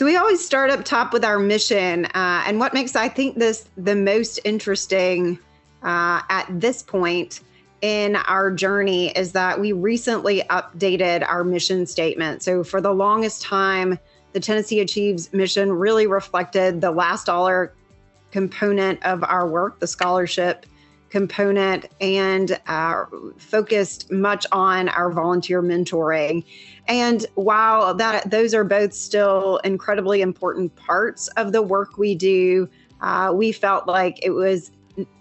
So we always start up top with our mission, and what makes, I think, this the most interesting at this point in our journey is that we recently updated our mission statement. So for the longest time, the Tennessee Achieves mission really reflected the last dollar component of our work, the scholarship component, and focused much on our volunteer mentoring. And while those are both still incredibly important parts of the work we do, we felt like it was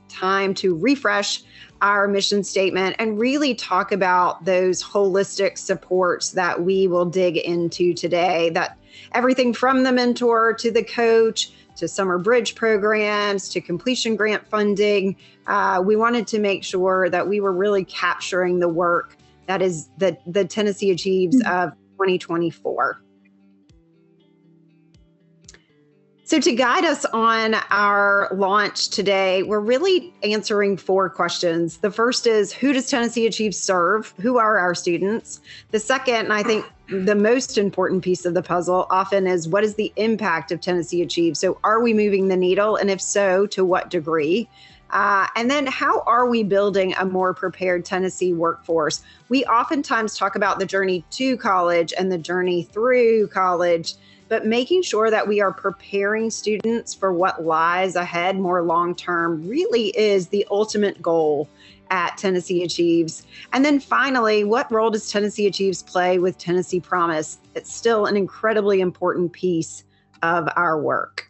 time to refresh our mission statement and really talk about those holistic supports that we will dig into today. That everything from the mentor to the coach to summer bridge programs to completion grant funding, we wanted to make sure that we were really capturing the work that is the Tennessee Achieves of 2024. So to guide us on our launch today, we're really answering 4 questions. The first is, who does Tennessee Achieves serve? Who are our students? The second, and I think the most important piece of the puzzle often, is what is the impact of Tennessee Achieves? So are we moving the needle? And if so, to what degree? And then how are we building a more prepared Tennessee workforce? We oftentimes talk about the journey to college and the journey through college, but making sure that we are preparing students for what lies ahead more long-term really is the ultimate goal at Tennessee Achieves. And then finally, what role does Tennessee Achieves play with Tennessee Promise? It's still an incredibly important piece of our work.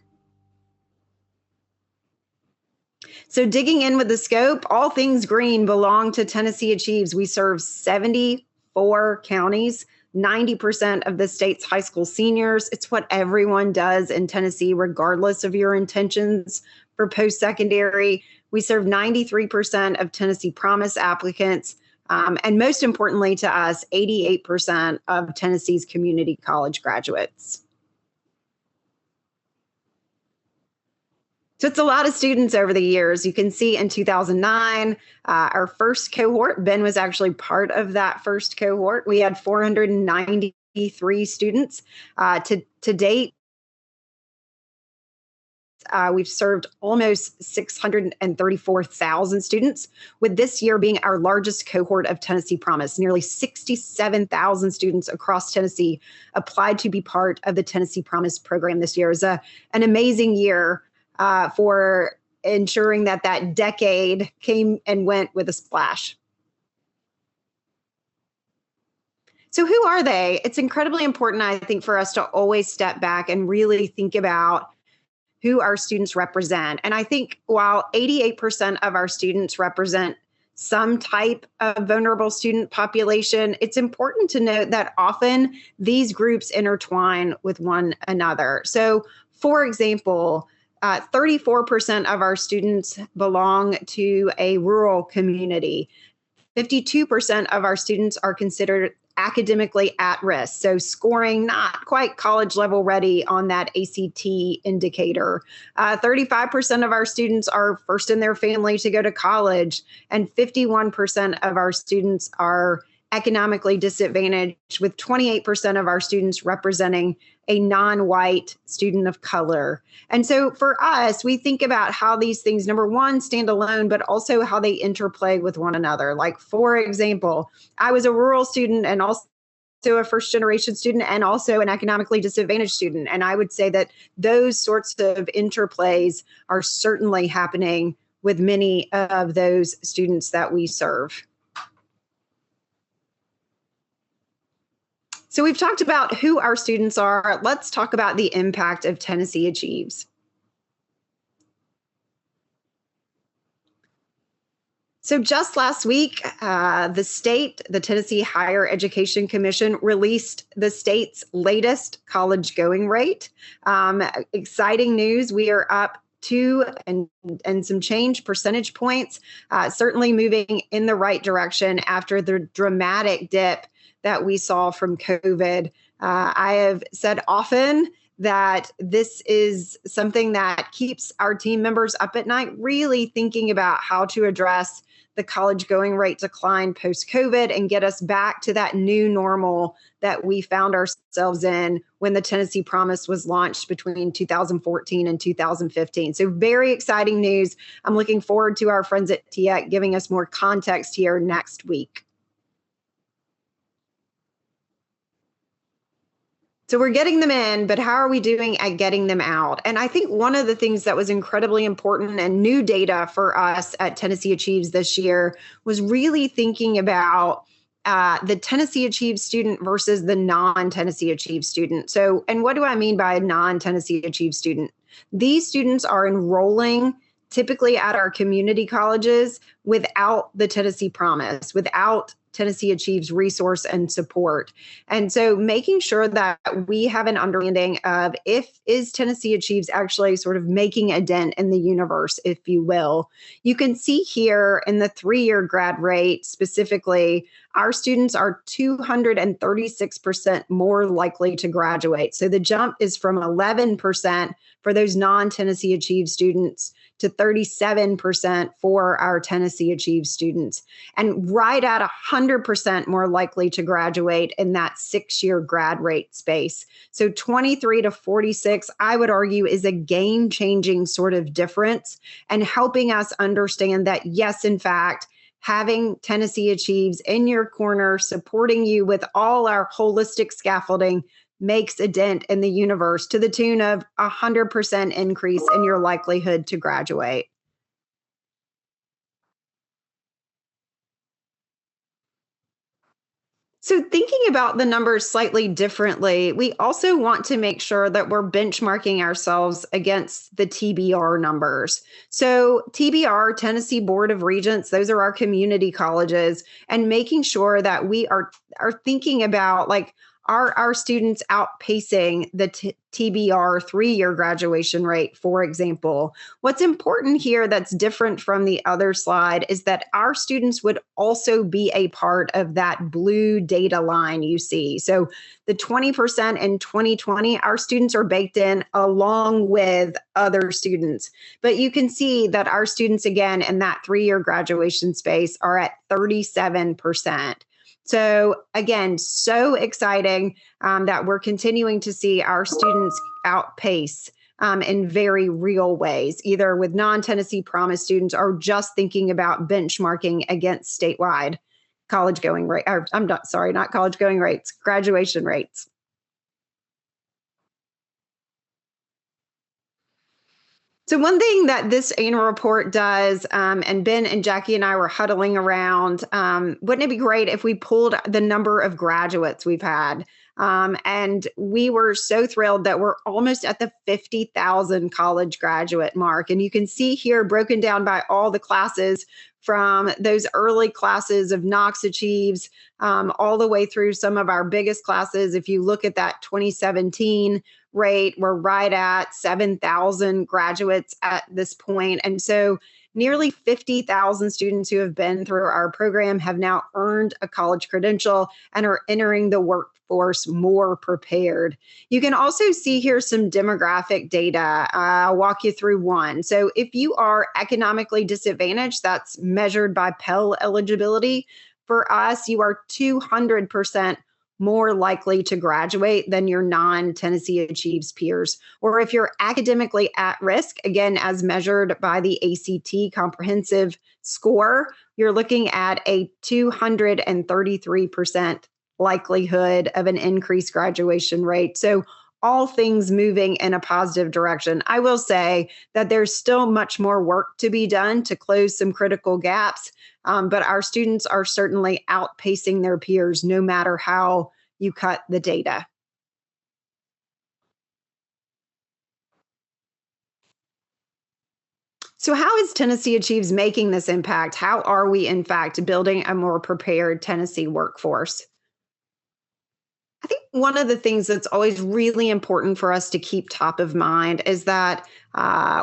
So digging in with the scope, all things green belong to Tennessee Achieves. We serve 74 counties, 90% of the state's high school seniors. It's what everyone does in Tennessee, regardless of your intentions for post-secondary. We serve 93% of Tennessee Promise applicants. And most importantly to us, 88% of Tennessee's community college graduates. So it's a lot of students over the years. You can see in 2009, our first cohort, Ben was actually part of that first cohort. We had 493 students. To date, we've served almost 634,000 students, with this year being our largest cohort of Tennessee Promise. Nearly 67,000 students across Tennessee applied to be part of the Tennessee Promise program this year. It was an amazing year for ensuring that decade came and went with a splash. So who are they? It's incredibly important, I think, for us to always step back and really think about who our students represent. And I think while 88% of our students represent some type of vulnerable student population, it's important to note that often these groups intertwine with one another. So, for example, 34% of our students belong to a rural community. 52% of our students are considered academically at risk, so scoring not quite college level ready on that ACT indicator. 35% of our students are first in their family to go to college, and 51% of our students are economically disadvantaged, with 28% of our students representing a non-white student of color. And so for us, we think about how these things, number one, stand alone, but also how they interplay with one another. Like, for example, I was a rural student and also a first generation student and also an economically disadvantaged student. And I would say that those sorts of interplays are certainly happening with many of those students that we serve. So we've talked about who our students are. Let's talk about the impact of Tennessee Achieves. So just last week, the Tennessee Higher Education Commission released the state's latest college going rate. Exciting news. We are up 2 and some change percentage points, certainly moving in the right direction after the dramatic dip that we saw from COVID. I have said often that this is something that keeps our team members up at night, really thinking about how to address the college going rate decline post COVID and get us back to that new normal that we found ourselves in when the Tennessee Promise was launched between 2014 and 2015. So very exciting news. I'm looking forward to our friends at tnAchieves giving us more context here next week. So we're getting them in, but how are we doing at getting them out? And I think one of the things that was incredibly important and new data for us at Tennessee Achieves this year was really thinking about the Tennessee Achieves student versus the non-Tennessee Achieves student. So, and what do I mean by a non-Tennessee Achieves student? These students are enrolling typically at our community colleges without the Tennessee Promise, without Tennessee Achieves resource and support. And so making sure that we have an understanding of is Tennessee Achieves actually sort of making a dent in the universe, if you will. You can see here in the 3-year grad rate specifically, our students are 236% more likely to graduate. So the jump is from 11% for those non-Tennessee Achieves students to 37% for our Tennessee Achieves students, and right at 100% more likely to graduate in that 6-year grad rate space. So 23 to 46, I would argue, is a game-changing sort of difference and helping us understand that, yes, in fact, having Tennessee Achieves in your corner, supporting you with all our holistic scaffolding makes a dent in the universe to the tune of 100% increase in your likelihood to graduate. So, thinking about the numbers slightly differently, we also want to make sure that we're benchmarking ourselves against the TBR numbers. So, TBR, Tennessee Board of Regents, those are our community colleges, and making sure that we are thinking about, like, are our students outpacing the TBR 3-year graduation rate, for example? What's important here that's different from the other slide is that our students would also be a part of that blue data line you see. So the 20% in 2020, our students are baked in along with other students. But you can see that our students, again, in that 3-year graduation space are at 37%. So again, so exciting that we're continuing to see our students outpace in very real ways, either with non-Tennessee Promise students or just thinking about benchmarking against statewide college going rate. I'm not sorry, not college going rates, graduation rates. So one thing that this annual report does, and Ben and Jackie and I were huddling around, wouldn't it be great if we pulled the number of graduates we've had? And we were so thrilled that we're almost at the 50,000 college graduate mark. And you can see here broken down by all the classes, from those early classes of Knox Achieves all the way through some of our biggest classes. If you look at that 2017 rate, we're right at 7,000 graduates at this point. And so nearly 50,000 students who have been through our program have now earned a college credential and are entering the workforce more prepared. You can also see here some demographic data. I'll walk you through one. So if you are economically disadvantaged, that's measured by Pell eligibility. For us, you are 200% more likely to graduate than your non-Tennessee Achieves peers. Or if you're academically at risk, again, as measured by the ACT comprehensive score, you're looking at a 233% likelihood of an increased graduation rate. So all things moving in a positive direction. I will say that there's still much more work to be done to close some critical gaps, but our students are certainly outpacing their peers no matter how you cut the data. So, how is Tennessee Achieves making this impact? How are we, in fact, building a more prepared Tennessee workforce? I think one of the things that's always really important for us to keep top of mind is that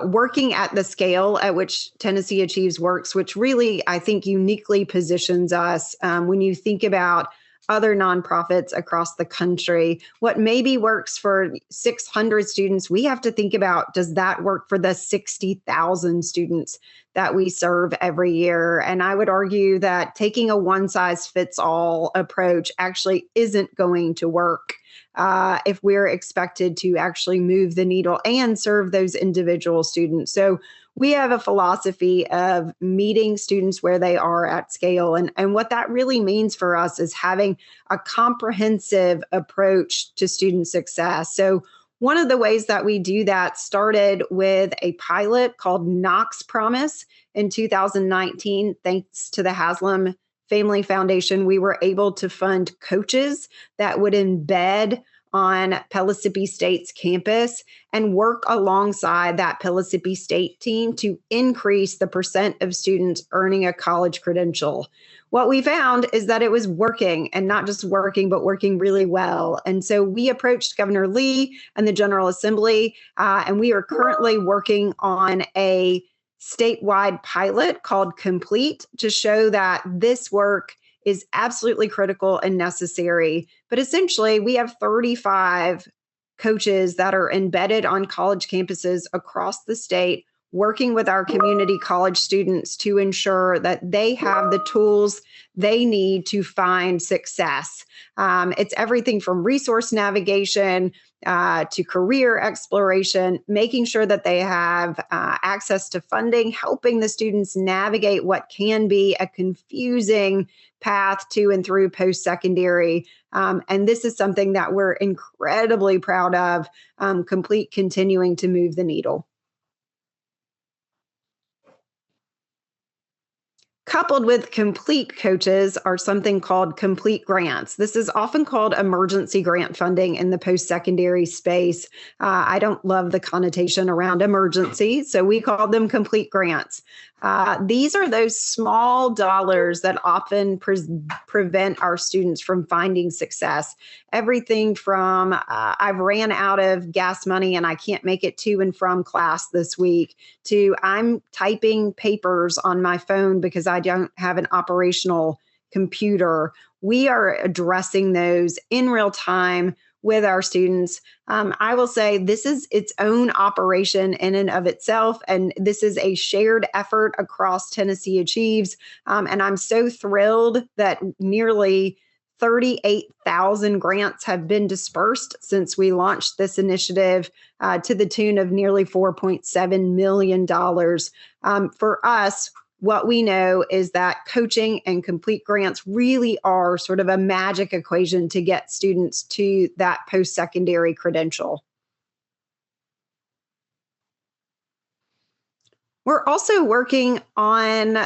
working at the scale at which Tennessee Achieves works, which really I think uniquely positions us when you think about other nonprofits across the country. What maybe works for 600 students, we have to think about, does that work for the 60,000 students that we serve every year? And I would argue that taking a one size fits all approach actually isn't going to work if we're expected to actually move the needle and serve those individual students. So we have a philosophy of meeting students where they are at scale. And what that really means for us is having a comprehensive approach to student success. So one of the ways that we do that started with a pilot called Knox Promise in 2019. Thanks to the Haslam Family Foundation, we were able to fund coaches that would embed on Pellissippi State's campus and work alongside that Pellissippi State team to increase the percent of students earning a college credential. What we found is that it was working, and not just working, but working really well. And so we approached Governor Lee and the General Assembly, and we are currently working on a statewide pilot called Complete to show that this work is absolutely critical and necessary. But essentially, we have 35 coaches that are embedded on college campuses across the state, working with our community college students to ensure that they have the tools they need to find success. It's everything from resource navigation to career exploration, making sure that they have access to funding, helping the students navigate what can be a confusing path to and through post-secondary. And this is something that we're incredibly proud of, Complete continuing to move the needle. Coupled with Complete coaches are something called Complete grants. This is often called emergency grant funding in the post-secondary space. I don't love the connotation around emergency, so we call them Complete grants. These are those small dollars that often prevent our students from finding success. Everything from I've ran out of gas money and I can't make it to and from class this week, to I'm typing papers on my phone because I don't have an operational computer. We are addressing those in real time with our students. I will say this is its own operation in and of itself, and this is a shared effort across tnAchieves. And I'm so thrilled that nearly 38,000 grants have been dispersed since we launched this initiative, to the tune of nearly $4.7 million. For us, what we know is that coaching and Complete grants really are sort of a magic equation to get students to that post-secondary credential. We're also working on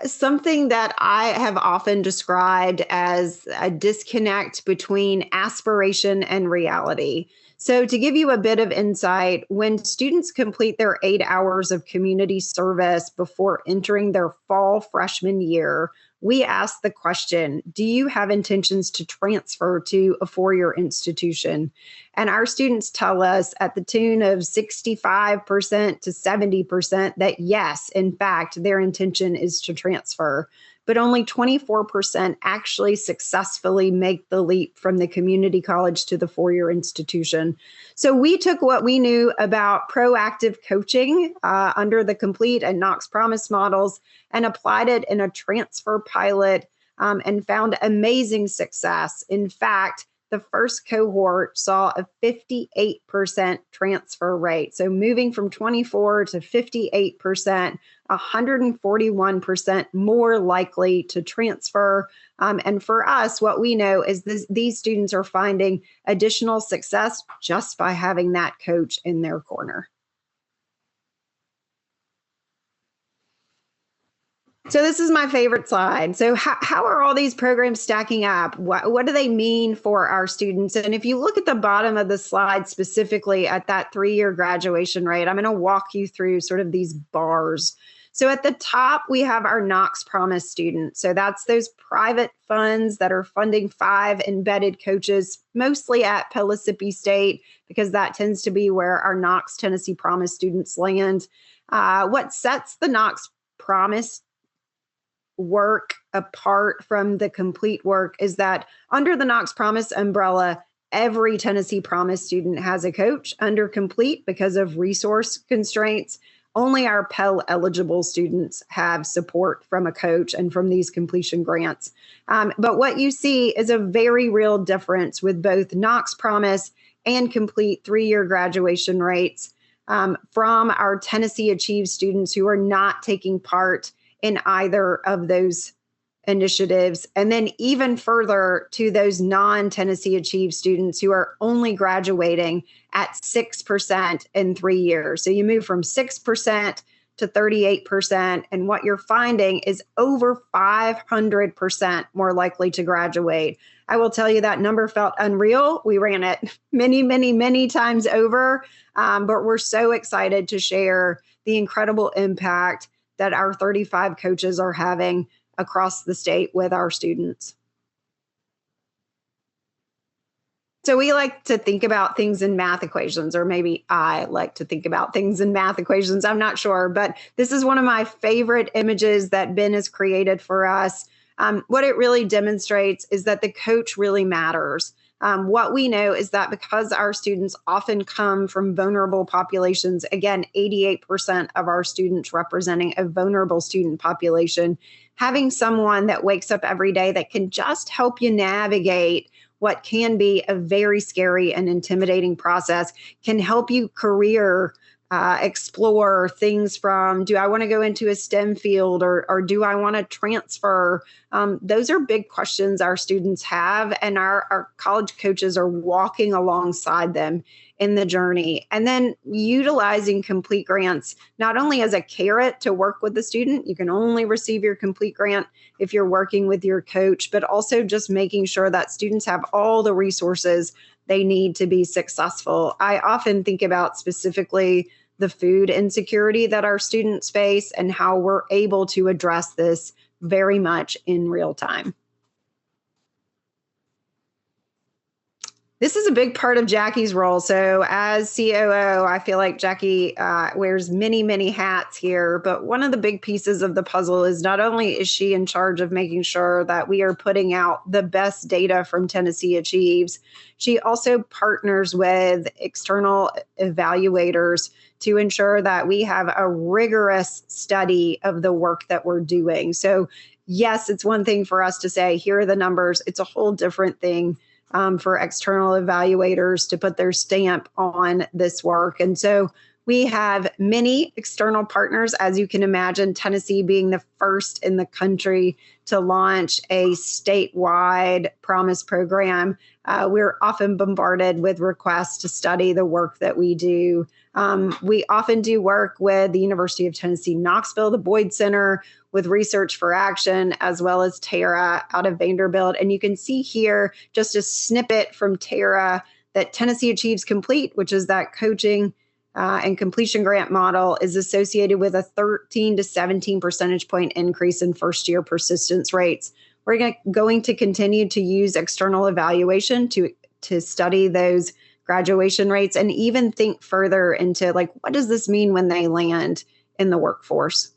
something that I have often described as a disconnect between aspiration and reality. So to give you a bit of insight, when students complete their 8 hours of community service before entering their fall freshman year, we ask the question, do you have intentions to transfer to a four-year institution? And our students tell us at the tune of 65% to 70% that yes, in fact, their intention is to transfer. But only 24% actually successfully make the leap from the community college to the four-year institution. So we took what we knew about proactive coaching under the Complete and Knox Promise models and applied it in a transfer pilot, and found amazing success. In fact, the first cohort saw a 58% transfer rate. So moving from 24 to 58%, 141% more likely to transfer. And for us, what we know is these students are finding additional success just by having that coach in their corner. So this is my favorite slide. So how are all these programs stacking up? What do they mean for our students? And if you look at the bottom of the slide, specifically at that 3-year graduation rate, I'm going to walk you through sort of these bars. So at the top, we have our Knox Promise students. So that's those private funds that are funding 5 embedded coaches, mostly at Pellissippi State, because that tends to be where our Knox Tennessee Promise students land. What sets the Knox Promise work apart from the complete work is that under the Knox Promise umbrella, every Tennessee Promise student has a coach. Under complete, because of resource constraints, only our Pell eligible students have support from a coach and from these completion grants. But what you see is a very real difference with both Knox Promise and complete 3-year graduation rates from our tnAchieves students who are not taking part in either of those initiatives. And then even further to those non-tnAchieves students who are only graduating at 6% in 3 years. So you move from 6% to 38%. And what you're finding is over 500% more likely to graduate. I will tell you that number felt unreal. We ran it many, many, many times over, but we're so excited to share the incredible impact that our 35 coaches are having across the state with our students. So we like to think about things in math equations, or maybe I like to think about things in math equations. I'm not sure, but this is one of my favorite images that Ben has created for us. What it really demonstrates is that the coach really matters. What we know is that because our students often come from vulnerable populations, again, 88% of our students representing a vulnerable student population, having someone that wakes up every day that can just help you navigate what can be a very scary and intimidating process, can help you career explore things from, do I want to go into a STEM field or do I want to transfer? Those are big questions our students have, and our college coaches are walking alongside them in the journey. And then utilizing complete grants, not only as a carrot to work with the student, you can only receive your complete grant if you're working with your coach, but also just making sure that students have all the resources they need to be successful. I often think about specifically the food insecurity that our students face and how we're able to address this very much in real time. This is a big part of Jackie's role. So as COO, I feel like Jackie wears many, many hats here. But one of the big pieces of the puzzle is not only is she in charge of making sure that we are putting out the best data from tnAchieves, she also partners with external evaluators to ensure that we have a rigorous study of the work that we're doing. So yes, it's one thing for us to say, here are the numbers. It's a whole different thing for external evaluators to put their stamp on this work. And so we have many external partners, as you can imagine, Tennessee being the first in the country to launch a statewide Promise program. We're often bombarded with requests to study the work that we do. We often do work with the University of Tennessee, Knoxville, the Boyd Center, with Research for Action, as well as Tara out of Vanderbilt. And you can see here just a snippet from Tara that tnAchieves Complete, which is that coaching and completion grant model, is associated with a 13 to 17 percentage point increase in first year persistence rates. We're going to continue to use external evaluation to study those graduation rates and even think further into, like, what does this mean when they land in the workforce?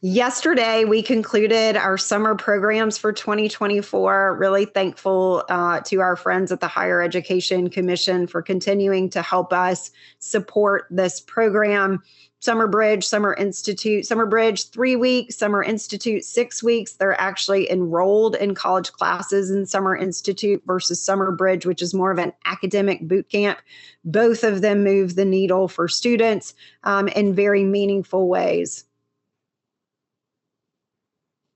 Yesterday, we concluded our summer programs for 2024. Really thankful to our friends at the Higher Education Commission for continuing to help us support this program. Summer Bridge, Summer Institute, Summer Bridge 3 weeks, Summer Institute 6 weeks. They're actually enrolled in college classes in Summer Institute versus Summer Bridge, which is more of an academic boot camp. Both of them move the needle for students in very meaningful ways.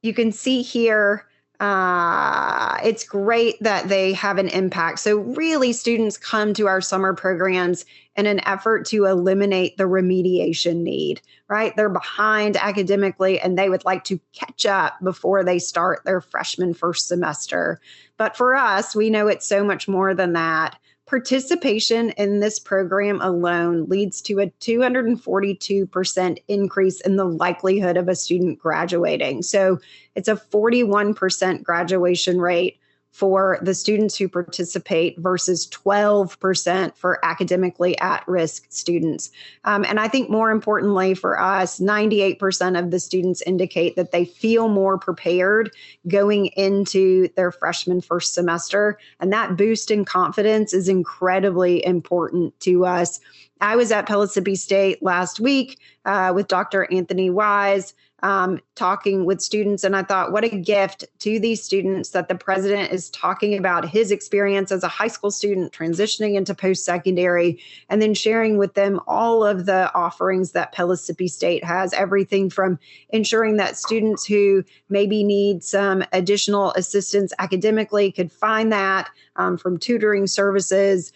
You can see here, it's great that they have an impact. So really, students come to our summer programs in an effort to eliminate the remediation need, right? They're behind academically and they would like to catch up before they start their freshman first semester. But for us, we know it's so much more than that. Participation in this program alone leads to a 242% increase in the likelihood of a student graduating. So it's a 41% graduation rate for the students who participate versus 12% for academically at-risk students. And I think more importantly for us, 98% of the students indicate that they feel more prepared going into their freshman first semester. And that boost in confidence is incredibly important to us. I was at Pellissippi State last week with Dr. Anthony Wise, talking with students. And I thought, what a gift to these students that the president is talking about his experience as a high school student transitioning into post-secondary, and then sharing with them all of the offerings that Pellissippi State has, everything from ensuring that students who maybe need some additional assistance academically could find that, from tutoring services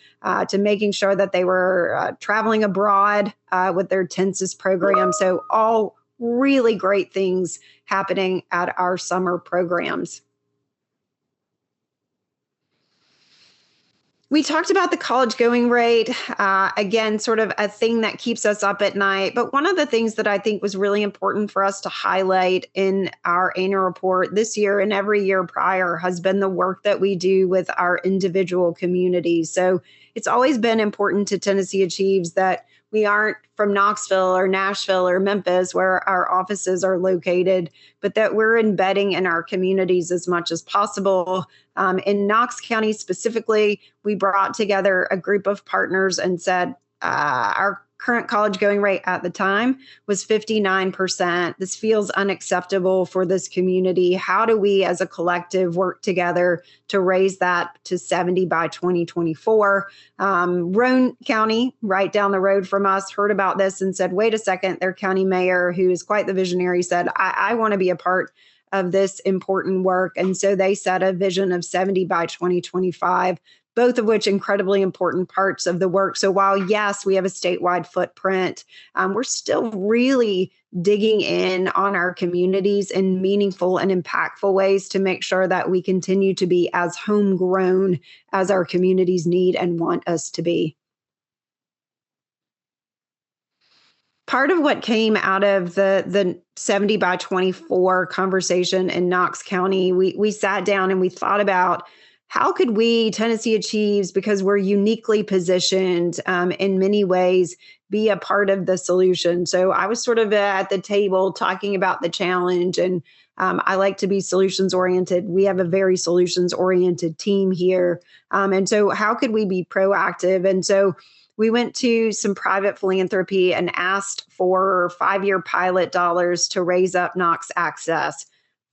to making sure that they were traveling abroad with their Tensis program. So all really great things happening at our summer programs. We talked about the college going rate, again, sort of a thing that keeps us up at night. But one of the things that I think was really important for us to highlight in our annual report this year and every year prior has been the work that we do with our individual communities. So it's always been important to Tennessee Achieves that we aren't from Knoxville or Nashville or Memphis, where our offices are located, but that we're embedding in our communities as much as possible. In Knox County specifically, we brought together a group of partners and said, our current college going rate at the time was 59%. This feels unacceptable for this community. How do we as a collective work together to raise that to 70 by 2024? Roane County, right down the road from us, heard about this and said, wait a second, their county mayor, who is quite the visionary, said, I want to be a part of this important work. And so they set a vision of 70 by 2025, both of which incredibly important parts of the work. So while, yes, we have a statewide footprint, we're still really digging in on our communities in meaningful and impactful ways to make sure that we continue to be as homegrown as our communities need and want us to be. Part of what came out of the 70 by 24 conversation in Knox County, we sat down and we thought about how could we, Tennessee Achieves, because we're uniquely positioned in many ways, be a part of the solution. So I was sort of at the table talking about the challenge, and I like to be solutions oriented. We have a very solutions oriented team here. And so how could we be proactive? And so we went to some private philanthropy and asked for 5-year pilot dollars to raise up Knox Access.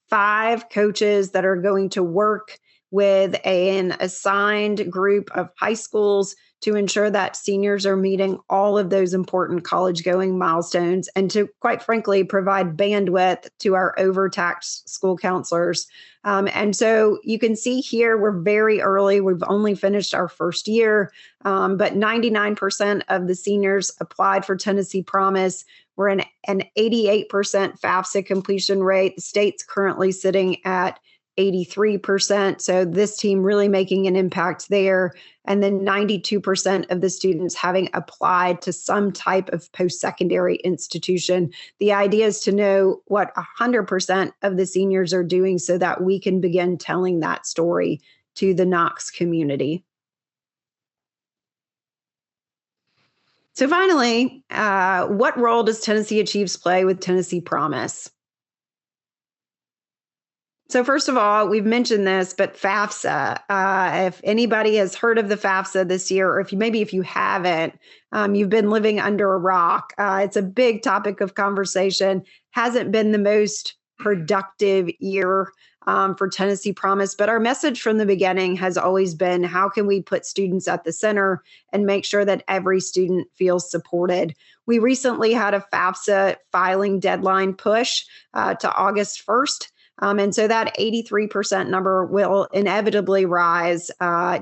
5 coaches that are going to work with an assigned group of high schools to ensure that seniors are meeting all of those important college going milestones, and to, quite frankly, provide bandwidth to our overtaxed school counselors. And so you can see here, we're very early. We've only finished our first year, but 99% of the seniors applied for Tennessee Promise. We're in an 88% FAFSA completion rate. The state's currently sitting at 83%. So this team really making an impact there. And then 92% of the students having applied to some type of post-secondary institution. The idea is to know what 100% of the seniors are doing so that we can begin telling that story to the Knox community. So finally, what role does Tennessee Achieves play with Tennessee Promise? So first of all, we've mentioned this, but FAFSA, if anybody has heard of the FAFSA this year, or if you haven't, you've been living under a rock. It's a big topic of conversation. Hasn't been the most productive year for Tennessee Promise, but our message from the beginning has always been, how can we put students at the center and make sure that every student feels supported? We recently had a FAFSA filing deadline push to August 1st. And so that 83% number will inevitably rise.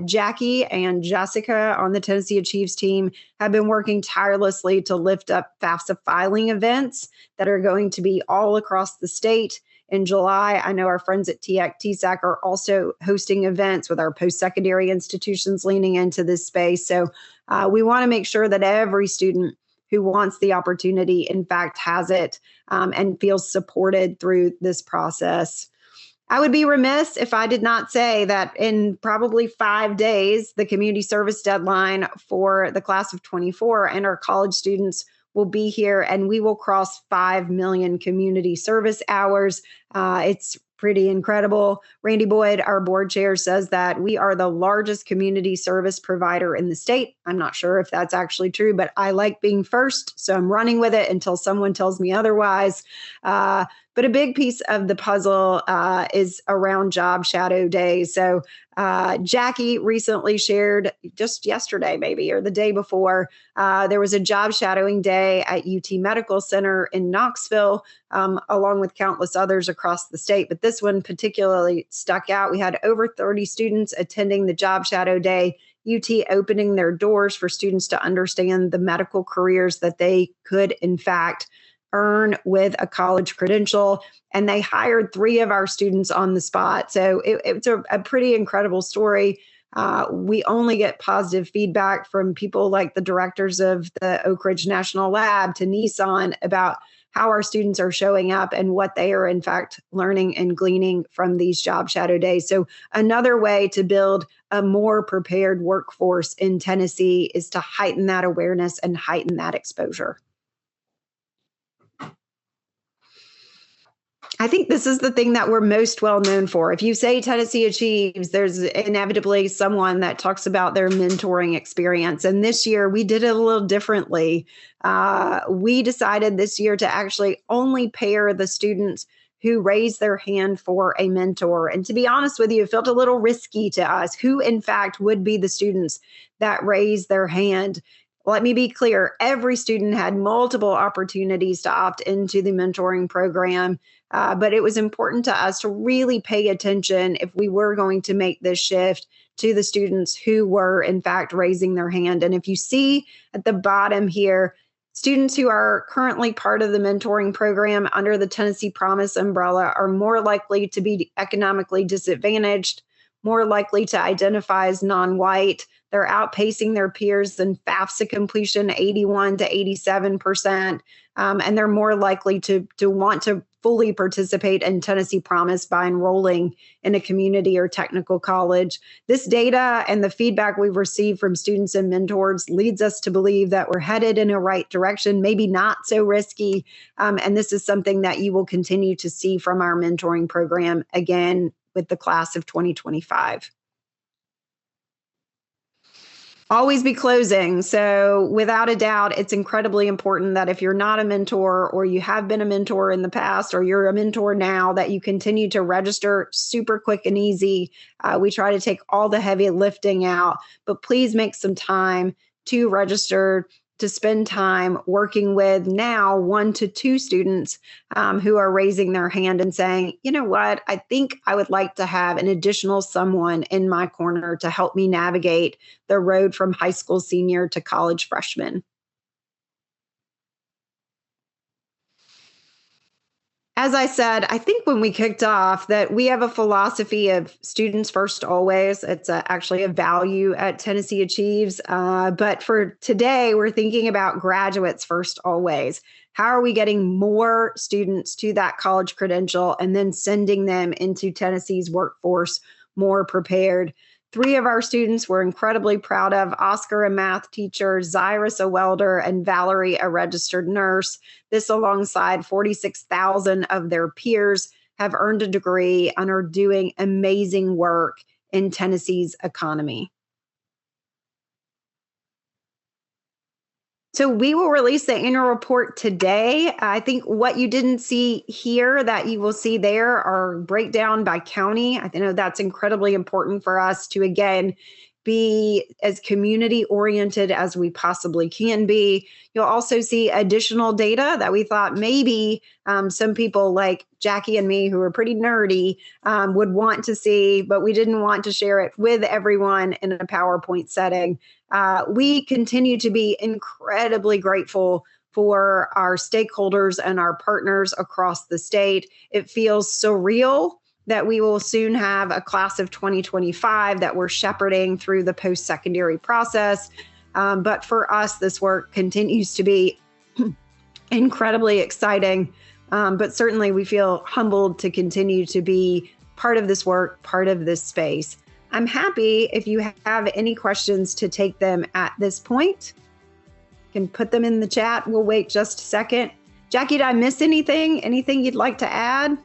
Jackie and Jessica on the Tennessee Achieves team have been working tirelessly to lift up FAFSA filing events that are going to be all across the state. In July, I know our friends at tnAchieves are also hosting events with our post-secondary institutions leaning into this space. So we want to make sure that every student who wants the opportunity, in fact, has it and feels supported through this process. I would be remiss if I did not say that in probably 5 days, the community service deadline for the class of 24 and our college students will be here, and we will cross 5 million community service hours. It's pretty incredible. Randy Boyd, our board chair, says that we are the largest community service provider in the state. I'm not sure if that's actually true, but I like being first, so I'm running with it until someone tells me otherwise. But a big piece of the puzzle is around Job Shadow Day. So Jackie recently shared just yesterday, maybe, or the day before, there was a job shadowing day at UT Medical Center in Knoxville, along with countless others across the state. But this one particularly stuck out. We had over 30 students attending the job shadow day, UT opening their doors for students to understand the medical careers that they could, in fact, earn with a college credential. And they hired 3 of our students on the spot. So it's a pretty incredible story. We only get positive feedback from people like the directors of the Oak Ridge National Lab to Nissan about how our students are showing up and what they are, in fact, learning and gleaning from these job shadow days. So another way to build a more prepared workforce in Tennessee is to heighten that awareness and heighten that exposure. I think this is the thing that we're most well known for. If you say Tennessee Achieves, there's inevitably someone that talks about their mentoring experience. And this year we did it a little differently. We decided this year to actually only pair the students who raised their hand for a mentor. And to be honest with you, it felt a little risky to us who, in fact, would be the students that raised their hand. Let me be clear, every student had multiple opportunities to opt into the mentoring program, but it was important to us to really pay attention if we were going to make this shift to the students who were, in fact, raising their hand. And if you see at the bottom here, students who are currently part of the mentoring program under the Tennessee Promise umbrella are more likely to be economically disadvantaged, more likely to identify as non-white. They're outpacing their peers in FAFSA completion, 81 to 87%. And they're more likely to want to fully participate in Tennessee Promise by enrolling in a community or technical college. This data and the feedback we've received from students and mentors leads us to believe that we're headed in a right direction, maybe not so risky. And this is something that you will continue to see from our mentoring program, again, with the class of 2025. Always be closing. So without a doubt, it's incredibly important that if you're not a mentor or you have been a mentor in the past or you're a mentor now, that you continue to register super quick and easy. We try to take all the heavy lifting out, but please make some time to register, to spend time working with now 1 to 2 students who are raising their hand and saying, you know what, I think I would like to have an additional someone in my corner to help me navigate the road from high school senior to college freshman. As I said, I think when we kicked off that we have a philosophy of students first always. It's actually a value at Tennessee Achieves. But for today, we're thinking about graduates first always. How are we getting more students to that college credential and then sending them into Tennessee's workforce more prepared? 3 of our students we're incredibly proud of: Oscar, a math teacher, Zyrus, a welder, and Valerie, a registered nurse. This, alongside 46,000 of their peers, have earned a degree and are doing amazing work in Tennessee's economy. So we will release the annual report today. I think what you didn't see here that you will see there are breakdown by county. I know that's incredibly important for us to, again, be as community oriented as we possibly can be. You'll also see additional data that we thought maybe some people like Jackie and me, who are pretty nerdy, would want to see, but we didn't want to share it with everyone in a PowerPoint setting. We continue to be incredibly grateful for our stakeholders and our partners across the state. It feels surreal that we will soon have a class of 2025 that we're shepherding through the post-secondary process. But for us, this work continues to be incredibly exciting. But certainly we feel humbled to continue to be part of this work, part of this space. I'm happy if you have any questions to take them at this point. You can put them in the chat. We'll wait just a second. Jackie, did I miss anything? Anything you'd like to add?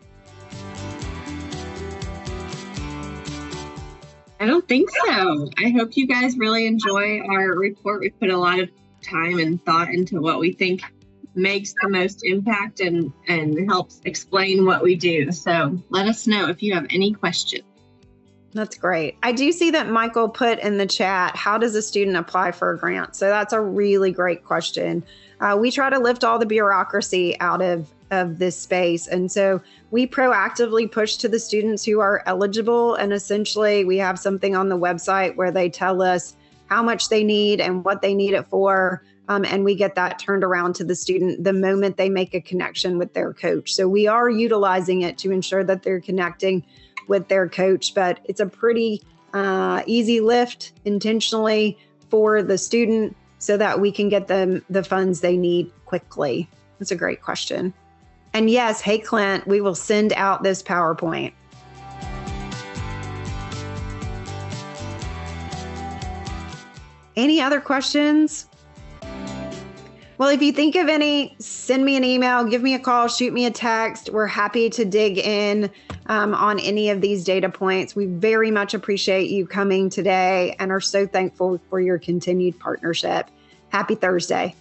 I don't think so. I hope you guys really enjoy our report. We put a lot of time and thought into what we think makes the most impact and helps explain what we do. So let us know if you have any questions. That's great. I do see that Michael put in the chat, how does a student apply for a grant? So that's a really great question. We try to lift all the bureaucracy out of this space. And so we proactively push to the students who are eligible. And essentially we have something on the website where they tell us how much they need and what they need it for. And we get that turned around to the student the moment they make a connection with their coach. So we are utilizing it to ensure that they're connecting with their coach, but it's a pretty easy lift intentionally for the student so that we can get them the funds they need quickly. That's a great question. And yes, hey, Clint, we will send out this PowerPoint. Any other questions? Well, if you think of any, send me an email, give me a call, shoot me a text. We're happy to dig in on any of these data points. We very much appreciate you coming today and are so thankful for your continued partnership. Happy Thursday.